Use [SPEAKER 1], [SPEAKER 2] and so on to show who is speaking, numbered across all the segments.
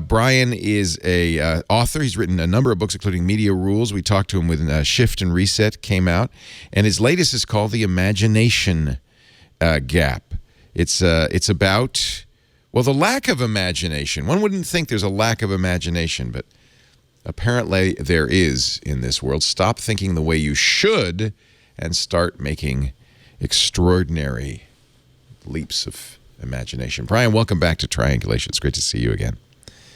[SPEAKER 1] Brian is a author. He's written a number of books, including Media Rules. We talked to him when Shift and Reset came out. And his latest is called The Imagination Gap. It's about, well, the lack of imagination. One wouldn't think there's a lack of imagination, but apparently there is in this world. Stop thinking the way you should and start making extraordinary leaps of imagination. Brian, welcome back to Triangulation. It's great to see you again.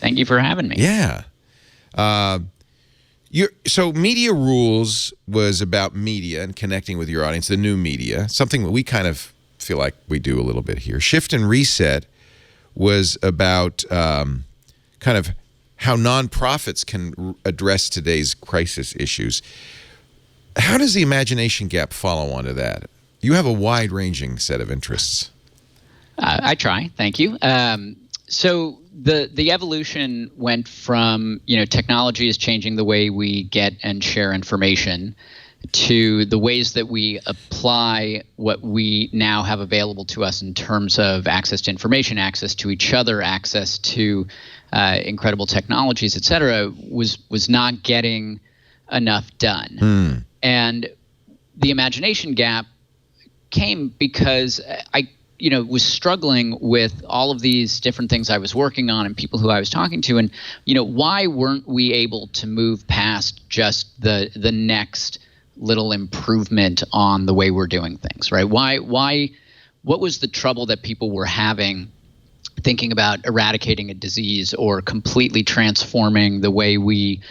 [SPEAKER 2] Thank you for having me.
[SPEAKER 1] Yeah. So Media Rules was about media and connecting with your audience, the new media, something that we kind of feel like we do a little bit here. Shift and Reset was about kind of how nonprofits can address today's crisis issues. How does the imagination gap follow onto that? You have a wide-ranging set of interests.
[SPEAKER 2] I try. Thank you. So the evolution went from, technology is changing the way we get and share information to the ways that we apply what we now have available to us in terms of access to information, access to each other, access to incredible technologies, et cetera, was not getting enough done. And the imagination gap came because I was struggling with all of these different things I was working on and people who I was talking to. And, why weren't we able to move past just the next little improvement on the way we're doing things, right? What was the trouble that people were having thinking about eradicating a disease or completely transforming the way we,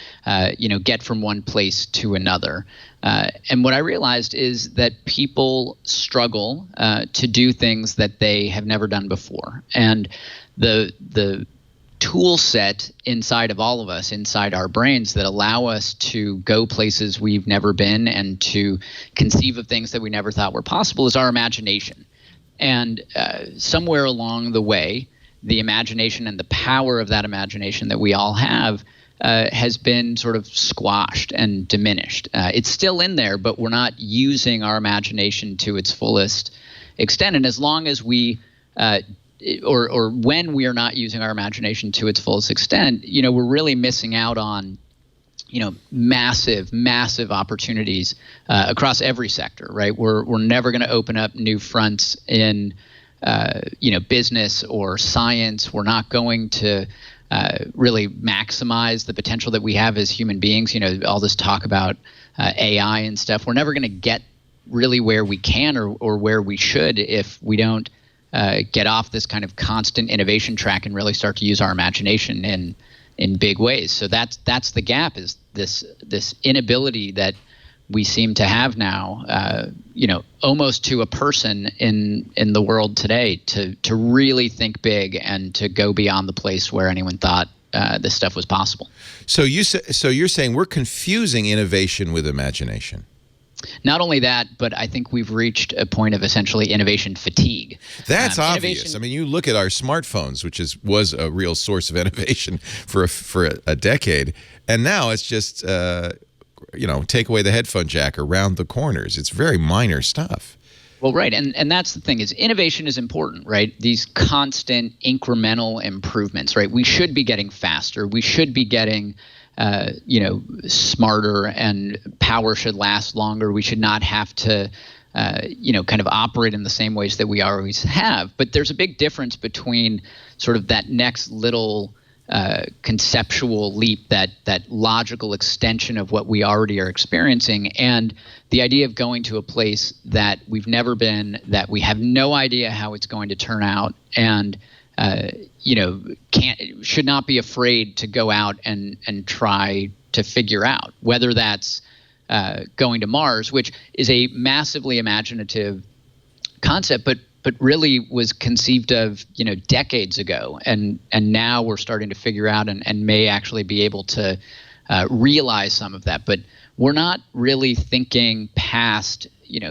[SPEAKER 2] get from one place to another? And what I realized is that people struggle to do things that they have never done before. And the tool set inside of all of us, inside our brains, that allow us to go places we've never been and to conceive of things that we never thought were possible is our imagination. And somewhere along the way, the imagination and the power of that imagination that we all have has been sort of squashed and diminished. It's still in there, but we're not using our imagination to its fullest extent. And as long as we or when we are not using our imagination to its fullest extent, we're really missing out on, massive opportunities across every sector, right? We're never going to open up new fronts in, business or science. We're not going to really maximize the potential that we have as human beings. All this talk about AI and stuff, we're never going to get really where we can or where we should if we don't get off this kind of constant innovation track and really start to use our imagination in big ways. So that's the gap, is this inability that we seem to have now, almost to a person in the world today to really think big and to go beyond the place where anyone thought this stuff was possible. So
[SPEAKER 1] you're saying we're confusing innovation with imagination.
[SPEAKER 2] Not only that, but I think we've reached a point of essentially innovation fatigue.
[SPEAKER 1] That's obvious. I mean, you look at our smartphones, which was a real source of innovation for a decade, and now it's just take away the headphone jack or round the corners. It's very minor stuff.
[SPEAKER 2] Well, right, and that's the thing, is innovation is important, right? These constant incremental improvements, right? We should be getting faster. We should be getting smarter, and power should last longer. We should not have to, kind of operate in the same ways that we always have. But there's a big difference between sort of that next little conceptual leap, that logical extension of what we already are experiencing, and the idea of going to a place that we've never been, that we have no idea how it's going to turn out, and should not be afraid to go out and try to figure out, whether that's going to Mars, which is a massively imaginative concept, but really was conceived of, decades ago. And now we're starting to figure out and may actually be able to realize some of that. But we're not really thinking past,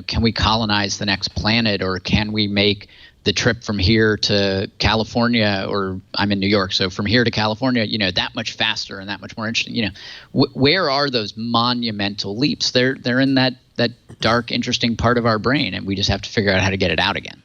[SPEAKER 2] can we colonize the next planet, or can we make the trip from here to California, or I'm in New York, so from here to California, that much faster and that much more interesting. Where are those monumental leaps? They're in that dark, interesting part of our brain, and we just have to figure out how to get it out again.